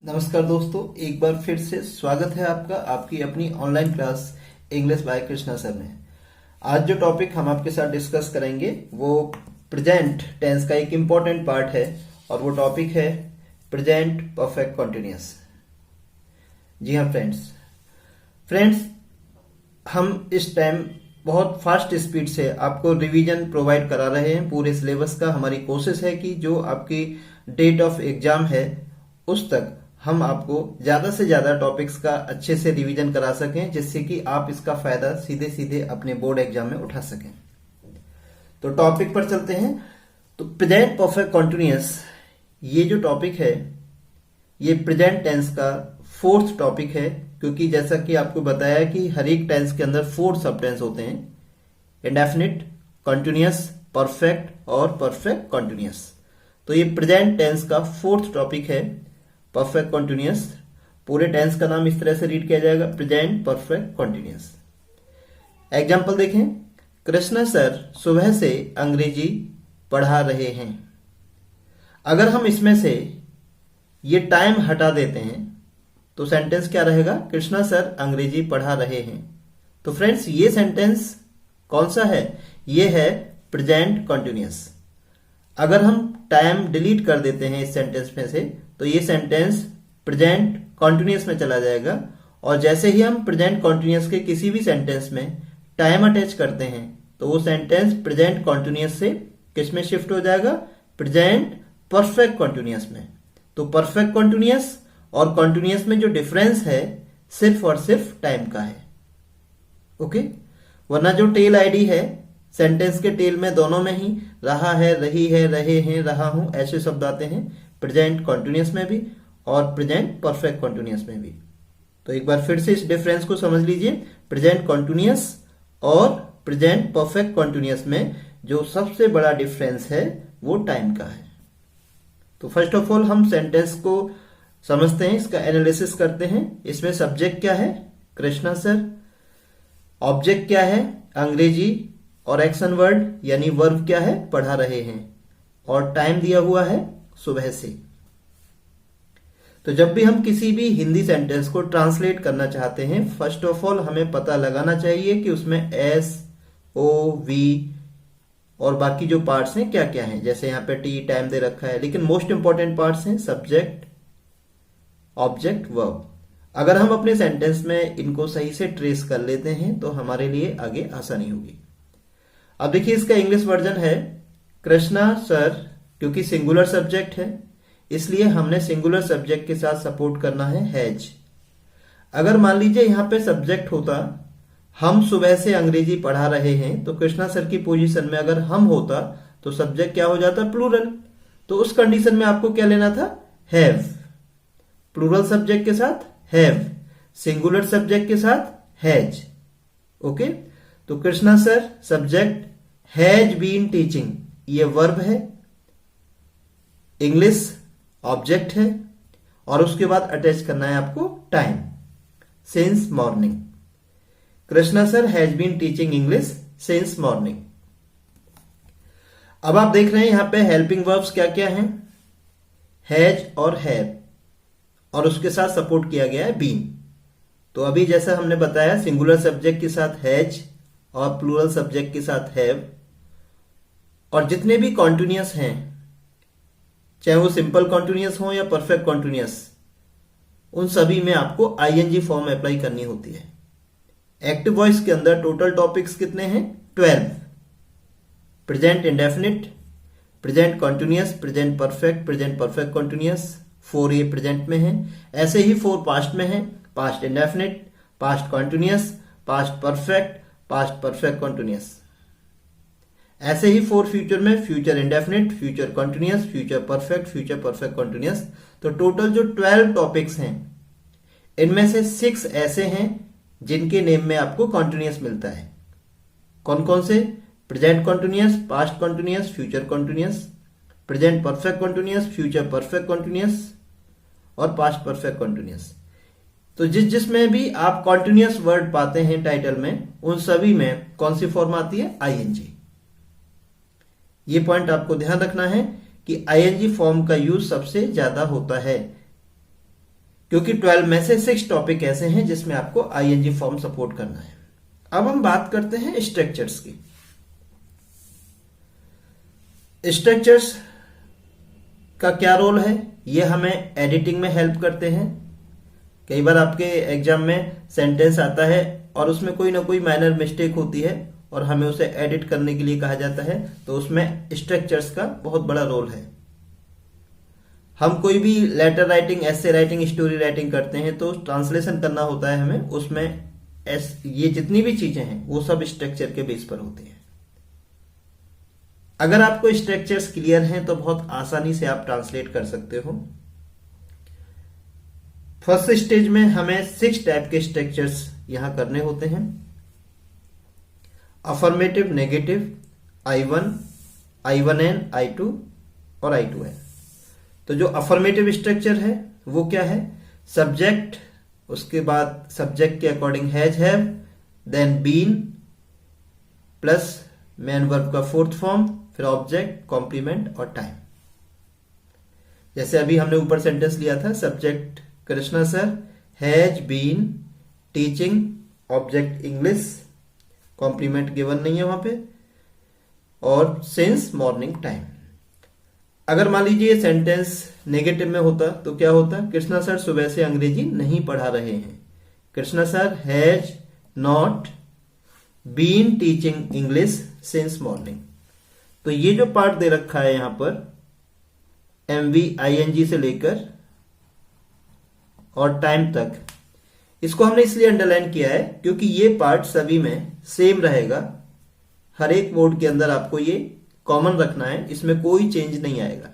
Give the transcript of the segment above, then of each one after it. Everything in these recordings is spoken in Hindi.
नमस्कार दोस्तों, एक बार फिर से स्वागत है आपका आपकी अपनी online class English by Krishna sir में। आज जो टॉपिक हम आपके साथ डिस्कस करेंगे वो प्रेजेंट टेंस का एक इम्पॉर्टेंट पार्ट है और वो टॉपिक है प्रेजेंट परफेक्ट कॉन्टिन्यूअस। जी हाँ फ्रेंड्स, हम इस टाइम बहुत फास्ट स्पीड से आपको रिवीजन प्रोवाइड करा रहे हैं पूरे सिलेबस का। हमारी कोशिश है कि जो आपकी डेट ऑफ एग्जाम है उस तक हम आपको ज्यादा से ज्यादा टॉपिक्स का अच्छे से रिवीजन करा सकें, जिससे कि आप इसका फायदा सीधे सीधे अपने बोर्ड एग्जाम में उठा सकें। तो टॉपिक पर चलते हैं। तो प्रेजेंट परफेक्ट कॉन्टिन्यूअस ये जो टॉपिक है ये प्रेजेंट टेंस का फोर्थ टॉपिक है, क्योंकि जैसा कि आपको बताया कि हर एक टेंस के अंदर 4 सब टेंस होते हैं: इंडेफिनिट, कॉन्टिन्यूअस, परफेक्ट और परफेक्ट कॉन्टिन्यूअस। तो ये प्रेजेंट टेंस का फोर्थ टॉपिक है, परफेक्ट कॉन्टिन्यूअस। पूरे टेंस का नाम इस तरह से रीड किया जाएगा, प्रेजेंट परफेक्ट कॉन्टिन्यूअस। एग्जाम्पल देखें। कृष्णा सर सुबह से अंग्रेजी पढ़ा रहे हैं। अगर हम इसमें से ये टाइम हटा देते हैं तो सेंटेंस क्या रहेगा? कृष्णा सर अंग्रेजी पढ़ा रहे हैं। तो फ्रेंड्स, ये सेंटेंस कौन सा है? ये है प्रेजेंट कॉन्टिन्यूअस। अगर हम टाइम डिलीट कर देते हैं इस सेंटेंस में से तो ये सेंटेंस प्रेजेंट कॉन्टिन्यूअस में चला जाएगा, और जैसे ही हम प्रेजेंट कॉन्टिन्यूअस के किसी भी सेंटेंस में टाइम अटैच करते हैं तो वो सेंटेंस प्रेजेंट कॉन्टिन्यूअस से किस में शिफ्ट हो जाएगा? प्रेजेंट परफेक्ट कॉन्टिन्यूअस में। तो परफेक्ट कॉन्टिन्यूअस और कॉन्टिन्यूअस में जो डिफरेंस है सिर्फ और सिर्फ टाइम का है। ओके, वरना जो टेल आईडी है सेंटेंस के टेल में दोनों में ही रहा है, रही है, रहे हैं, रहा हूं ऐसे शब्द आते हैं, प्रेजेंट कॉन्टिन्यूअस में भी और प्रेजेंट परफेक्ट कॉन्टिन्यूअस में भी। तो एक बार फिर से इस डिफरेंस को समझ लीजिए। प्रेजेंट कॉन्टिन्यूअस और प्रेजेंट परफेक्ट कॉन्टिन्यूअस में जो सबसे बड़ा डिफरेंस है वो टाइम का है। तो फर्स्ट ऑफ ऑल हम सेंटेंस को समझते हैं, इसका एनालिसिस करते हैं। इसमें सब्जेक्ट क्या है? कृष्णा सर। ऑब्जेक्ट क्या है? अंग्रेजी। और एक्शन वर्ड यानी वर्ब क्या है? पढ़ा रहे हैं। और टाइम दिया हुआ है सुबह से। तो जब भी हम किसी भी हिंदी सेंटेंस को ट्रांसलेट करना चाहते हैं, फर्स्ट ऑफ ऑल हमें पता लगाना चाहिए कि उसमें एस, ओ, वी और बाकी जो पार्ट्स हैं क्या क्या हैं। जैसे यहाँ पे टी, टाइम दे रखा है, लेकिन मोस्ट इंपॉर्टेंट पार्ट्स हैं सब्जेक्ट, ऑब्जेक्ट, वर्ब। अगर हम अपने सेंटेंस में इनको सही से ट्रेस कर लेते हैं तो हमारे लिए आगे आसानी होगी। अब देखिए, इसका इंग्लिश वर्जन है कृष्णा सर। क्योंकि सिंगुलर सब्जेक्ट है इसलिए हमने सिंगुलर सब्जेक्ट के साथ सपोर्ट करना है हैज। अगर मान लीजिए यहां पे सब्जेक्ट होता हम सुबह से अंग्रेजी पढ़ा रहे हैं, तो कृष्णा सर की पोजीशन में अगर हम होता तो सब्जेक्ट क्या हो जाता? प्लूरल। तो उस कंडीशन में आपको क्या लेना था? हैव। प्लूरल सब्जेक्ट के साथ हैव, सिंगुलर सब्जेक्ट के साथ हैज। ओके, तो Krishna sir subject, has been teaching ये वर्ब है, इंग्लिश ऑब्जेक्ट है, और उसके बाद अटैच करना है आपको time, since morning. Krishna sir has been teaching English since morning. अब आप देख रहे हैं यहां पे हेल्पिंग वर्ब्स क्या क्या हैं? हैज और हैव, और उसके साथ सपोर्ट किया गया है बीन। तो अभी जैसा हमने बताया, सिंगुलर सब्जेक्ट के साथ हैज और प्लूरल सब्जेक्ट के साथ हैव। और जितने भी कॉन्टिन्यूअस हैं, चाहे वो सिंपल कॉन्टिन्यूअस हो या परफेक्ट कॉन्टिन्यूअस, उन सभी में आपको आईएनजी फॉर्म अप्लाई करनी होती है। एक्टिव वॉइस के अंदर टोटल टॉपिक्स कितने हैं? 12। Present indefinite, present continuous, present perfect, present perfect continuous, 4 ये प्रेजेंट में है। ऐसे ही 4 पास्ट में है: past indefinite, past continuous, past perfect, past perfect continuous. ऐसे ही 4 फ्यूचर में: future indefinite, future continuous, future perfect, future perfect continuous. तो टोटल जो 12 टॉपिक्स हैं इनमें से 6 ऐसे हैं जिनके नेम में आपको कॉन्टिन्यूअस मिलता है। कौन कौन से? Present continuous, past continuous, future continuous, present perfect continuous, future perfect continuous और पास्ट परफेक्ट कॉन्टिन्यूअस। तो जिसमें भी आप कॉन्टिन्यूअस वर्ड पाते हैं टाइटल में, उन सभी में कौन सी फॉर्म आती है? आईएनजी। ये पॉइंट आपको ध्यान रखना है कि आईएनजी फॉर्म का यूज सबसे ज्यादा होता है। क्योंकि 12 में से 6 टॉपिक ऐसे हैं जिसमें आपको आईएनजी फॉर्म सपोर्ट करना है। अब हम बात करते हैं स्ट्रक्चर्स की। स्ट्रक्चर्स का क्या रोल है? ये हमें एडिटिंग में हेल्प करते हैं। कई बार आपके एग्जाम में सेंटेंस आता है और उसमें कोई ना कोई माइनर मिस्टेक होती है और हमें उसे एडिट करने के लिए कहा जाता है, तो उसमें स्ट्रक्चर्स का बहुत बड़ा रोल है। हम कोई भी letter writing, essay writing, story writing करते हैं तो ट्रांसलेशन करना होता है हमें, उसमें ये जितनी भी चीजें हैं वो सब स्ट्रक्चर के बेस पर होती हैं। अगर आपको स्ट्रक्चर्स क्लियर हैं तो बहुत आसानी से आप ट्रांसलेट कर सकते हो। फर्स्ट स्टेज में हमें 6 टाइप के स्ट्रक्चर्स यहां करने होते हैं। Affirmative, negative, I1, I1N, I2 और I2N। तो जो अफर्मेटिव स्ट्रक्चर है वो क्या है? सब्जेक्ट, उसके बाद सब्जेक्ट के according has, have, then been plus main verb का फोर्थ फॉर्म, फिर ऑब्जेक्ट, कॉम्प्लीमेंट और टाइम। जैसे अभी हमने ऊपर सेंटेंस लिया था, subject Krishna sir, has been teaching, object English, complement given नहीं है वहां पे, और सिंस मॉर्निंग टाइम। अगर मान लीजिए ये सेंटेंस नेगेटिव में होता तो क्या होता? कृष्णा सर सुबह से अंग्रेजी नहीं पढ़ा रहे हैं। Krishna sir has not been teaching English since morning. तो ये जो पार्ट दे रखा है यहां पर MV ING से लेकर और टाइम तक, इसको हमने इसलिए अंडरलाइन किया है क्योंकि ये पार्ट सभी में सेम रहेगा। हर एक वर्ड के अंदर आपको ये कॉमन रखना है, इसमें कोई चेंज नहीं आएगा।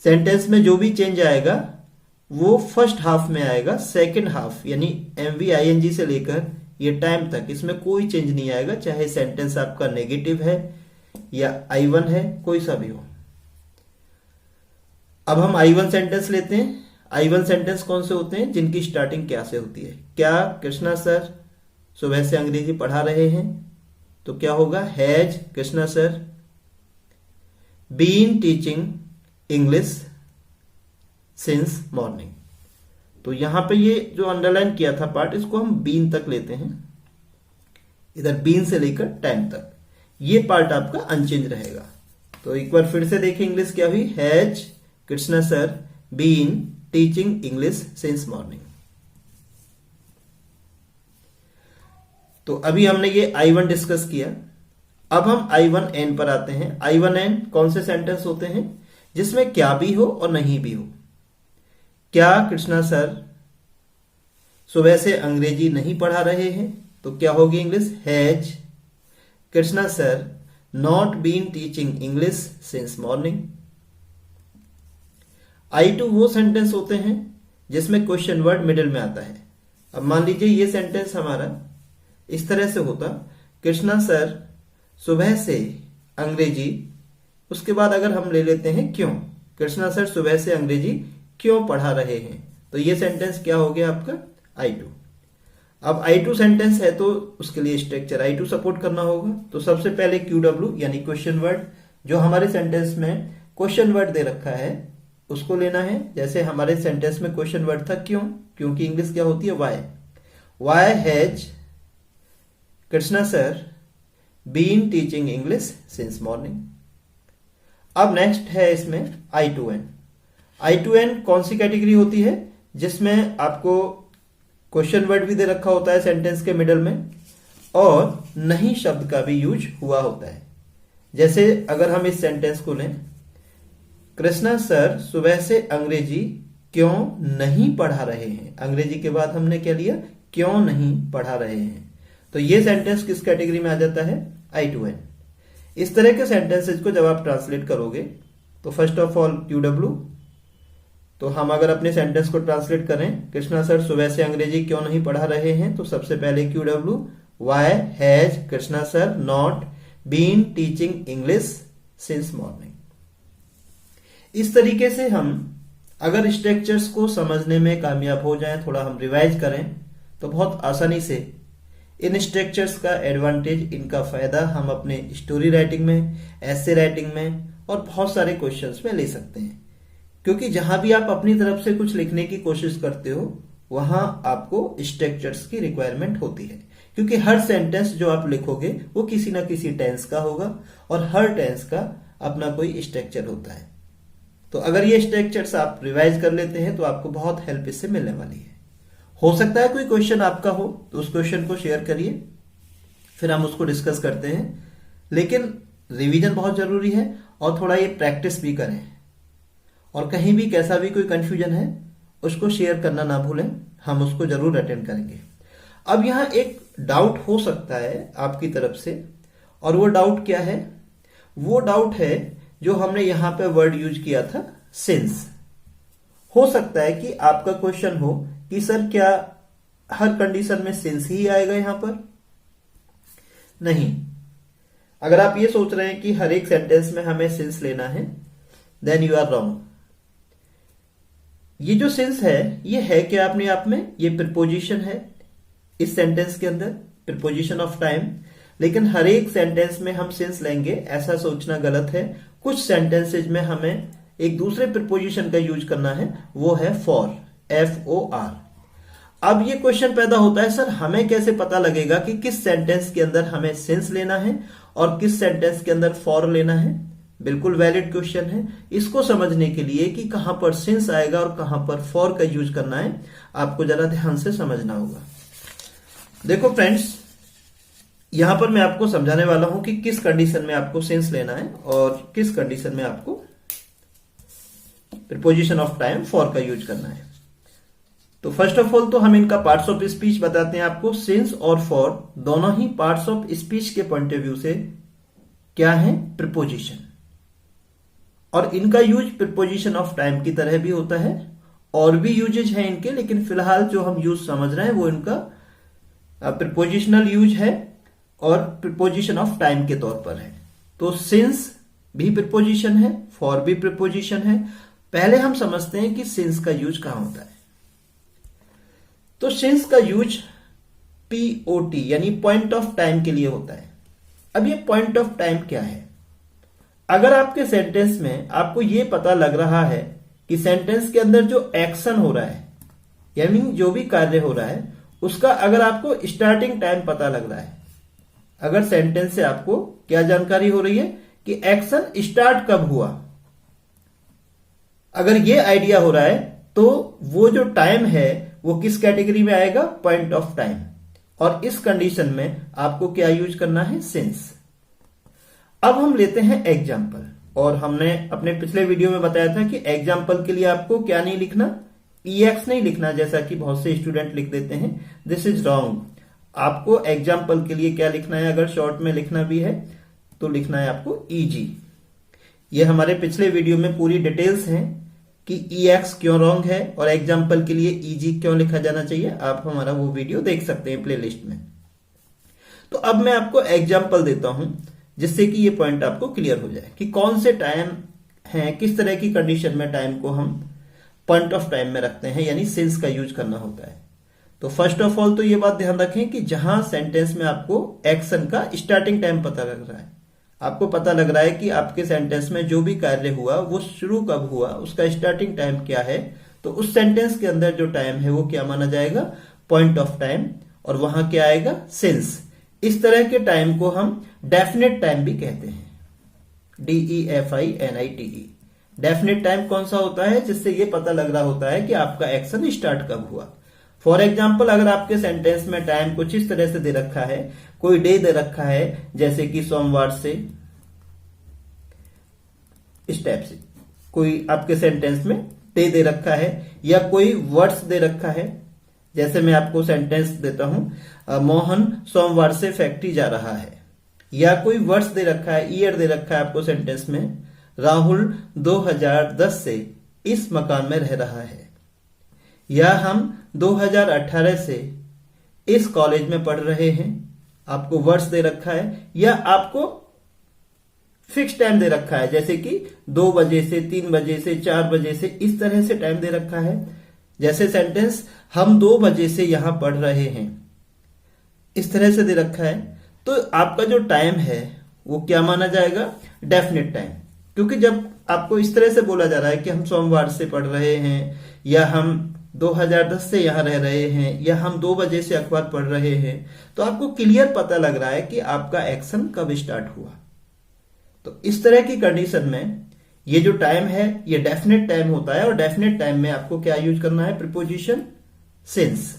सेंटेंस में जो भी चेंज आएगा वो फर्स्ट हाफ में आएगा, सेकंड हाफ यानी MV ING से लेकर ये टाइम तक इसमें कोई चेंज नहीं आएगा, चाहे सेंटेंस आपका नेगेटिव है या I1 है, कोई सा भी हो। अब हम I1 सेंटेंस लेते हैं। I1 सेंटेंस कौन से होते हैं? जिनकी स्टार्टिंग क्या से होती है? क्या कृष्णा सर सुबह से अंग्रेजी पढ़ा रहे हैं? तो क्या होगा? Has Krishna sir been teaching English since morning. तो यहां पे ये जो अंडरलाइन किया था पार्ट, इसको हम बीन तक लेते हैं, इधर बीन से लेकर टाइम तक। ये पार्ट आपका अनचेंज रहेगा। तो एक बार फिर से देखिए, इंग्लिश क्या हुई? Has Krishna sir been teaching English since morning. तो अभी हमने ये I1 डिस्कस किया। अब हम I1N पर आते हैं। I1N कौन से सेंटेंस होते हैं? जिसमें क्या भी हो और नहीं भी हो। क्या कृष्णा सर सुबह से अंग्रेजी नहीं पढ़ा रहे हैं? तो क्या होगी English? Has Krishna sir not been teaching English since morning. I2 वो सेंटेंस होते हैं जिसमें क्वेश्चन वर्ड मिडिल में आता है। अब मान लीजिए ये सेंटेंस हमारा इस तरह से होता, कृष्णा सर सुबह से अंग्रेजी, उसके बाद अगर हम ले लेते हैं क्यों, कृष्णा सर सुबह से अंग्रेजी क्यों पढ़ा रहे हैं, तो ये सेंटेंस क्या हो गया आपका? I2। अब I2 सेंटेंस है तो उसके लिए स्ट्रक्चर I2 सपोर्ट करना होगा। तो सबसे पहले QW यानी क्वेश्चन वर्ड, जो हमारे सेंटेंस में क्वेश्चन वर्ड दे रखा है उसको लेना है। जैसे हमारे सेंटेंस में क्वेश्चन वर्ड था क्यों, क्योंकि इंग्लिश क्या होती है? Why has Krishna sir been teaching English since morning. अब नेक्स्ट है इसमें I2N। I2N कौन सी कैटेगरी होती है? जिसमें आपको क्वेश्चन वर्ड भी दे रखा होता है सेंटेंस के मिडल में और नहीं शब्द का भी यूज हुआ होता है। जैसे अगर हम इस सेंटेंस को लें, कृष्णा सर सुबह से अंग्रेजी क्यों नहीं पढ़ा रहे हैं। अंग्रेजी के बाद हमने क्या लिया? क्यों नहीं पढ़ा रहे हैं। तो ये सेंटेंस किस कैटेगरी में आ जाता है? I2N। इस तरह के सेंटेंसेस को जब आप ट्रांसलेट करोगे तो फर्स्ट ऑफ ऑल QW, तो हम अगर अपने सेंटेंस को ट्रांसलेट करें, कृष्णा सर सुबह से अंग्रेजी क्यों नहीं पढ़ा रहे हैं, तो सबसे पहले QW, why has Krishna sir not been teaching English since morning. इस तरीके से हम अगर स्ट्रक्चर्स को समझने में कामयाब हो जाएं, थोड़ा हम रिवाइज करें, तो बहुत आसानी से इन स्ट्रक्चर्स का एडवांटेज, इनका फायदा हम अपने स्टोरी राइटिंग में, एसे राइटिंग में और बहुत सारे क्वेश्चंस में ले सकते हैं। क्योंकि जहां भी आप अपनी तरफ से कुछ लिखने की कोशिश करते हो वहां आपको स्ट्रक्चर्स की रिक्वायरमेंट होती है, क्योंकि हर सेंटेंस जो आप लिखोगे वो किसी ना किसी टेंस का होगा और हर टेंस का अपना कोई स्ट्रक्चर होता है। तो अगर ये स्ट्रक्चर्स आप रिवाइज कर लेते हैं तो आपको बहुत हेल्प इससे मिलने वाली है। हो सकता है कोई क्वेश्चन आपका हो तो उस क्वेश्चन को शेयर करिए, फिर हम उसको डिस्कस करते हैं। लेकिन रिवीजन बहुत जरूरी है और थोड़ा ये प्रैक्टिस भी करें, और कहीं भी कैसा भी कोई कंफ्यूजन है उसको शेयर करना ना भूलें, हम उसको जरूर अटेंड करेंगे। अब यहां एक डाउट हो सकता है आपकी तरफ से, और वो डाउट क्या है? वो डाउट है जो हमने यहां पे वर्ड यूज किया था, सिंस। हो सकता है कि आपका क्वेश्चन हो कि सर क्या हर कंडीशन में सिंस ही आएगा यहां पर? नहीं। अगर आप ये सोच रहे हैं कि हर एक सेंटेंस में हमें सिंस लेना है, देन यू आर रॉन्ग। ये जो सिंस है ये है क्या अपने आप में? ये प्रीपोजिशन है इस सेंटेंस के अंदर, प्रीपोजिशन ऑफ टाइम। लेकिन हर एक सेंटेंस में हम सिंस लेंगे ऐसा सोचना गलत है। कुछ सेंटेंसेज में हमें एक दूसरे प्रीपोजिशन का यूज करना है, वो है फॉर, FOR। अब ये क्वेश्चन पैदा होता है, सर हमें कैसे पता लगेगा कि किस सेंटेंस के अंदर हमें सिंस लेना है और किस सेंटेंस के अंदर फॉर लेना है? बिल्कुल वैलिड क्वेश्चन है। इसको समझने के लिए कि कहां पर सिंस आएगा और कहां पर फॉर का यूज करना है, आपको जरा ध्यान से समझना होगा। देखो फ्रेंड्स, यहां पर मैं आपको समझाने वाला हूं कि किस कंडीशन में आपको सिंस लेना है और किस कंडीशन में आपको प्रीपोजिशन ऑफ टाइम फॉर का यूज करना है। तो फर्स्ट ऑफ ऑल तो हम इनका पार्ट्स ऑफ स्पीच बताते हैं आपको। सिंस और फॉर दोनों ही पार्ट्स ऑफ स्पीच के पॉइंट ऑफ व्यू से क्या है? प्रीपोजिशन। और इनका यूज प्रीपोजिशन ऑफ टाइम की तरह भी होता है, और भी यूजेज हैं इनके, लेकिन फिलहाल जो हम यूज समझ रहे हैं वो इनका प्रीपोजिशनल यूज है और प्रीपोजिशन ऑफ टाइम के तौर पर है। तो सिंस भी प्रीपोजिशन है, फॉर भी प्रीपोजिशन है। पहले हम समझते हैं कि सिंस का यूज कहां होता है। तो सिंस का यूज POT यानी पॉइंट ऑफ टाइम के लिए होता है। अब ये पॉइंट ऑफ टाइम क्या है? अगर आपके सेंटेंस में आपको यह पता लग रहा है कि सेंटेंस के अंदर जो एक्शन हो रहा है, यानी जो भी कार्य हो रहा है, उसका अगर आपको स्टार्टिंग टाइम पता लग रहा है, अगर सेंटेंस से आपको क्या जानकारी हो रही है कि एक्शन स्टार्ट कब हुआ, अगर ये आइडिया हो रहा है, तो वो जो टाइम है वो किस कैटेगरी में आएगा? Point of time. और इस कंडीशन में आपको क्या यूज करना है? सिंस। अब हम लेते हैं एग्जाम्पल, और हमने अपने पिछले वीडियो में बताया था कि एग्जाम्पल के लिए आपको क्या नहीं लिखना? EX नहीं लिखना, जैसा कि बहुत से स्टूडेंट लिख देते हैं। This is wrong. आपको एग्जाम्पल के लिए क्या लिखना है? अगर शॉर्ट में लिखना भी है तो लिखना है आपको EG। ये हमारे पिछले वीडियो में पूरी डिटेल्स हैं कि EX क्यों रॉन्ग है और एग्जाम्पल के लिए EG क्यों लिखा जाना चाहिए। आप हमारा वो वीडियो देख सकते हैं प्लेलिस्ट में। तो अब मैं आपको एग्जाम्पल देता हूं जिससे कि ये पॉइंट आपको क्लियर हो जाए कि कौन से टाइम हैं, किस तरह की कंडीशन में टाइम को हम पॉइंट ऑफ टाइम में रखते हैं, यानी सिंस का यूज करना होता है। तो फर्स्ट ऑफ ऑल तो ये बात ध्यान रखें कि जहां सेंटेंस में आपको एक्शन का स्टार्टिंग टाइम पता लग रहा है, आपको पता लग रहा है कि आपके सेंटेंस में जो भी कार्य हुआ वो शुरू कब हुआ, उसका स्टार्टिंग टाइम क्या है, तो उस सेंटेंस के अंदर जो टाइम है वो क्या माना जाएगा? Point of time. और वहां क्या आएगा? सिंस। इस तरह के टाइम को हम डेफिनेट टाइम भी कहते हैं, DEFINITE। डेफिनेट टाइम कौन सा होता है? जिससे ये पता लग रहा होता है कि आपका एक्शन स्टार्ट कब हुआ। फॉर एग्जाम्पल, अगर आपके सेंटेंस में टाइम कुछ इस तरह से दे रखा है, कोई डे दे रखा है, जैसे कि सोमवार से, इस टाइप से कोई आपके सेंटेंस में डे दे रखा है, या कोई वर्ड्स दे रखा है, जैसे मैं आपको सेंटेंस देता हूं, मोहन सोमवार से फैक्ट्री जा रहा है, या कोई वर्ड्स दे रखा है, ईयर दे रखा है आपको सेंटेंस में, राहुल 2010 से इस मकान में रह रहा है, या हम 2018 से इस कॉलेज में पढ़ रहे हैं। आपको वर्ड्स दे रखा है, या आपको फिक्स टाइम दे रखा है, जैसे कि 2 बजे से 3 बजे से 4 बजे से, इस तरह से टाइम दे रखा है। जैसे सेंटेंस हम 2 बजे से यहां पढ़ रहे हैं, इस तरह से दे रखा है, तो आपका जो टाइम है वो क्या माना जाएगा? Definite time. क्योंकि जब आपको इस तरह से बोला जा रहा है कि हम सोमवार से पढ़ रहे हैं, या हम 2010 से यहाँ रह रहे हैं, या हम 2 बजे से अखबार पढ़ रहे हैं, तो आपको क्लियर पता लग रहा है कि आपका एक्शन कब स्टार्ट हुआ। तो इस तरह की कंडीशन में ये जो टाइम है ये डेफिनेट टाइम होता है, और डेफिनेट टाइम में आपको क्या यूज करना है, प्रीपोजिशन सिंस।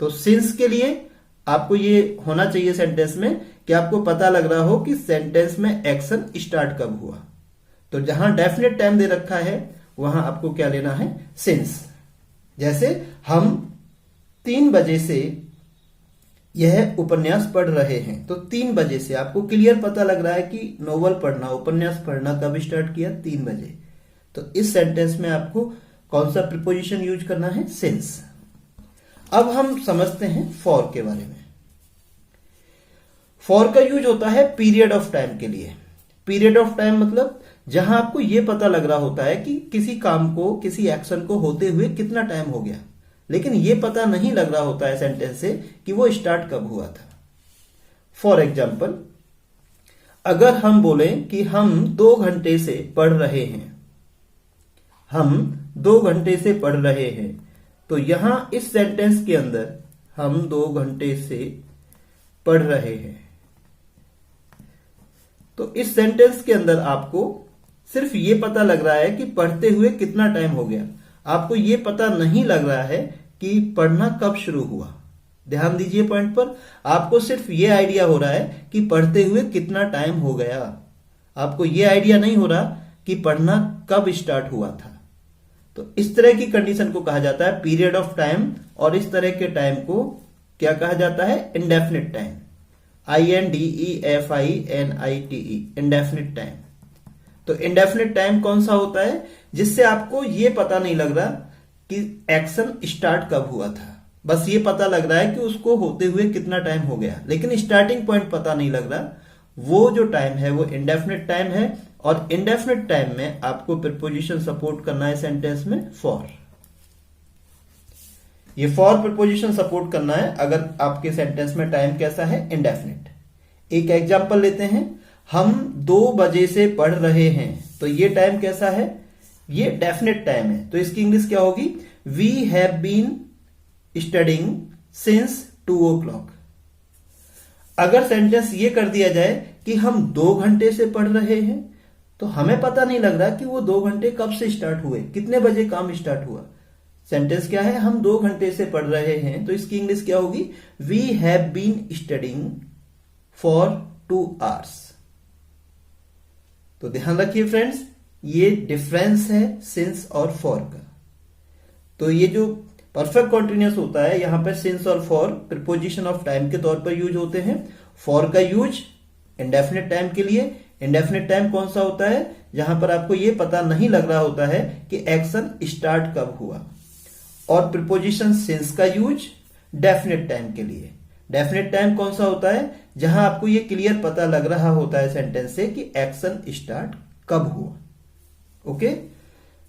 तो सिंस के लिए आपको ये होना चाहिए सेंटेंस में कि आपको पता लग रहा हो कि सेंटेंस में एक्शन स्टार्ट कब हुआ। तो जहां डेफिनेट टाइम दे रखा है वहां आपको क्या लेना है, सिंस। जैसे हम 3 बजे से यह उपन्यास पढ़ रहे हैं, तो 3 बजे से आपको क्लियर पता लग रहा है कि नोवेल पढ़ना, उपन्यास पढ़ना कब स्टार्ट किया, 3 बजे। तो इस सेंटेंस में आपको कौन सा प्रीपोजिशन यूज करना है, सिंस। अब हम समझते हैं फॉर के बारे में। फॉर का यूज होता है पीरियड ऑफ टाइम के लिए। पीरियड ऑफ टाइम मतलब जहां आपको यह पता लग रहा होता है कि किसी काम को, किसी एक्शन को होते हुए कितना टाइम हो गया, लेकिन यह पता नहीं लग रहा होता है सेंटेंस से कि वो स्टार्ट कब हुआ था। फॉर एग्जाम्पल, अगर हम बोलें कि हम 2 घंटे से पढ़ रहे हैं, हम 2 घंटे से पढ़ रहे हैं, तो यहां इस सेंटेंस के अंदर हम 2 घंटे से पढ़ रहे हैं, तो इस सेंटेंस के अंदर आपको सिर्फ ये पता लग रहा है कि पढ़ते हुए कितना टाइम हो गया। आपको ये पता नहीं लग रहा है कि पढ़ना कब शुरू हुआ। ध्यान दीजिए पॉइंट पर, आपको सिर्फ ये आइडिया हो रहा है कि पढ़ते हुए कितना टाइम हो गया। आपको ये आइडिया नहीं हो रहा कि पढ़ना कब स्टार्ट हुआ था। तो इस तरह की कंडीशन को कहा जाता है पीरियड ऑफ टाइम, और इस तरह के टाइम को क्या कहा जाता है, indefinite time. INDEFINITE, indefinite time. तो इंडेफिनिट टाइम कौन सा होता है, जिससे आपको यह पता नहीं लग रहा कि एक्शन स्टार्ट कब हुआ था, बस ये पता लग रहा है कि उसको होते हुए कितना टाइम हो गया, लेकिन स्टार्टिंग पॉइंट पता नहीं लग रहा। वो जो टाइम है वो इंडेफिनिट टाइम है, और इंडेफिनिट टाइम में आपको प्रीपोजिशन सपोर्ट करना है सेंटेंस में फॉर। ये फॉर प्रीपोजिशन सपोर्ट करना है अगर आपके सेंटेंस में टाइम कैसा है, इंडेफिनिट। एक एग्जांपल लेते हैं, हम 2 बजे से पढ़ रहे हैं, तो ये टाइम कैसा है, ये डेफिनेट टाइम है। तो इसकी इंग्लिश क्या होगी, we have been studying since 2 o'clock। अगर सेंटेंस ये कर दिया जाए कि हम 2 घंटे से पढ़ रहे हैं, तो हमें पता नहीं लग रहा कि वो 2 घंटे कब से स्टार्ट हुए, कितने बजे काम स्टार्ट हुआ। सेंटेंस क्या है, हम 2 घंटे से पढ़ रहे हैं, तो इसकी इंग्लिश क्या होगी, we have been studying for 2 hours। तो ध्यान रखिए फ्रेंड्स, ये डिफरेंस है सिंस और फॉर का। तो ये जो परफेक्ट कॉन्टिन्यूअस होता है, यहां पर सिंस और फॉर प्रीपोजिशन ऑफ टाइम के तौर पर यूज होते हैं। फॉर का यूज इंडेफिनिट टाइम के लिए। इंडेफिनिट टाइम कौन सा होता है, जहां पर आपको यह पता नहीं लग रहा होता है कि एक्शन स्टार्ट कब हुआ। और प्रीपोजिशन सिंस का यूज डेफिनेट टाइम के लिए। डेफिनेट टाइम कौन सा होता है, जहां आपको यह क्लियर पता लग रहा होता है सेंटेंस से कि एक्शन स्टार्ट कब हुआ। ओके,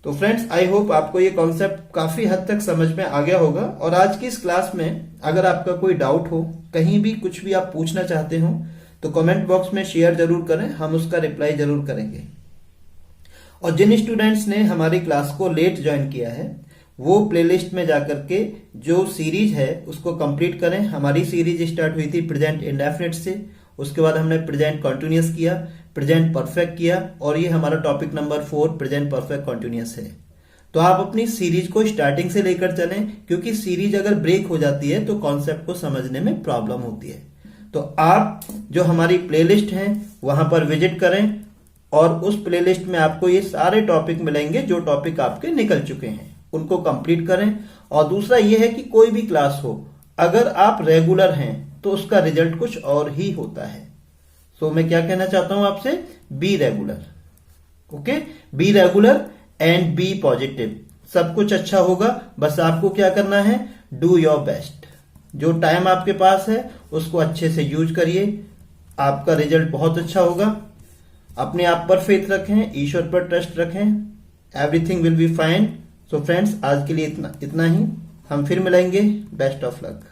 तो फ्रेंड्स आई होप आपको ये कॉन्सेप्ट काफी हद तक समझ में आ गया होगा। और आज की इस क्लास में अगर आपका कोई डाउट हो, कहीं भी कुछ भी आप पूछना चाहते हो, तो कमेंट बॉक्स में शेयर जरूर करें, हम उसका रिप्लाई जरूर करेंगे। और जिन स्टूडेंट्स ने हमारी क्लास को लेट ज्वाइन किया है, वो प्लेलिस्ट में जाकर के जो सीरीज है उसको कंप्लीट करें। हमारी सीरीज स्टार्ट हुई थी प्रेजेंट इंडेफिनिट से, उसके बाद हमने प्रेजेंट कॉन्टिन्यूअस किया, प्रेजेंट परफेक्ट किया, और ये हमारा topic number 4 present perfect continuous है। तो आप अपनी सीरीज को स्टार्टिंग से लेकर चलें, क्योंकि सीरीज अगर ब्रेक हो जाती है तो कॉन्सेप्ट को समझने में प्रॉब्लम होती है। तो आप जो हमारी प्लेलिस्ट है वहां पर विजिट करें, और उस प्लेलिस्ट में आपको ये सारे टॉपिक मिलेंगे जो टॉपिक आपके निकल चुके हैं, उनको कंप्लीट करें। और दूसरा ये है कि कोई भी क्लास हो, अगर आप रेगुलर हैं तो उसका रिजल्ट कुछ और ही होता है। सो मैं क्या कहना चाहता हूं आपसे, be regular. Okay, be regular and be positive, सब कुछ अच्छा होगा। बस आपको क्या करना है, डू योर बेस्ट। जो टाइम आपके पास है उसको अच्छे से यूज करिए, आपका रिजल्ट बहुत अच्छा होगा। अपने आप पर फेथ रखें, ईश्वर पर ट्रस्ट रखें, everything will be fine. So friends, आज के लिए इतना ही। हम फिर मिलेंगे। Best of luck.